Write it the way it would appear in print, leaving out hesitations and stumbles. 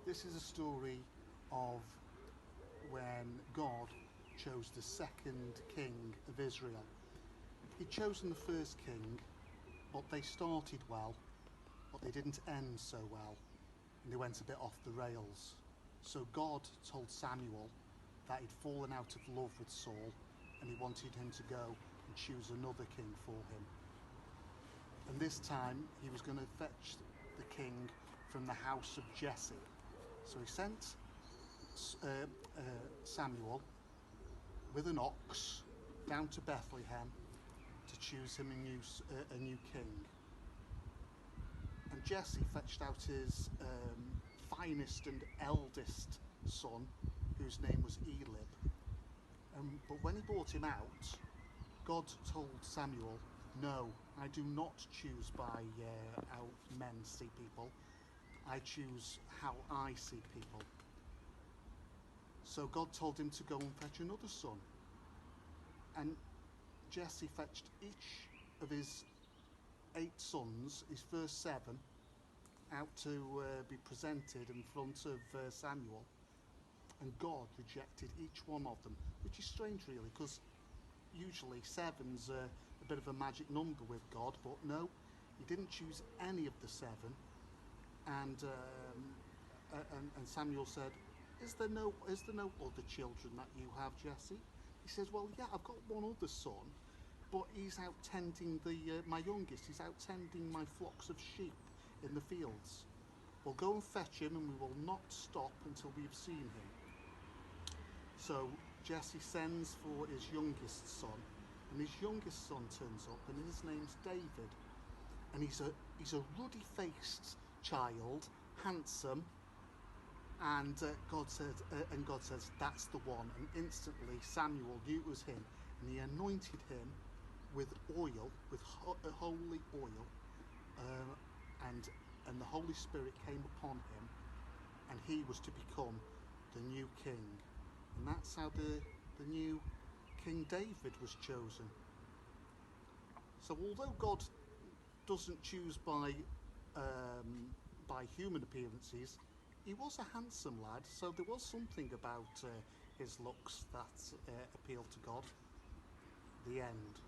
This is a story of when God chose the second king of Israel. He'd chosen the first king, but they started well, but they didn't end so well, and they went a bit off the rails. So God told Samuel that he'd fallen out of love with Saul, and he wanted him to go and choose another king for him. And this time he was going to fetch the king from the house of Jesse. So he sent Samuel with an ox down to Bethlehem to choose him a new king. And Jesse fetched out his finest and eldest son, whose name was Elib. But when he brought him out, God told Samuel, "No, I do not choose by how men see people. I choose how I see people." So God told him to go and fetch another son. And Jesse fetched each of his 8 sons, his first 7, out to be presented in front of Samuel. And God rejected each one of them, which is strange really, because usually 7's a bit of a magic number with God, but no, he didn't choose any of the 7. And Samuel said, is there no other children that you have, Jesse? He says, well, yeah, I've got one other son, but he's out tending my youngest. He's out tending my flocks of sheep in the fields. Well, go and fetch him, and we will not stop until we've seen him. So Jesse sends for his youngest son, and his youngest son turns up, and his name's David. And he's a ruddy-faced child, handsome. And God says, that's the one. And instantly Samuel knew it was him, and he anointed him with oil, with holy oil, and the Holy Spirit came upon him, and he was to become the new king. And that's how the new King David was chosen. So although God doesn't choose by human appearances, he was a handsome lad, so there was something about his looks that appealed to God. The end.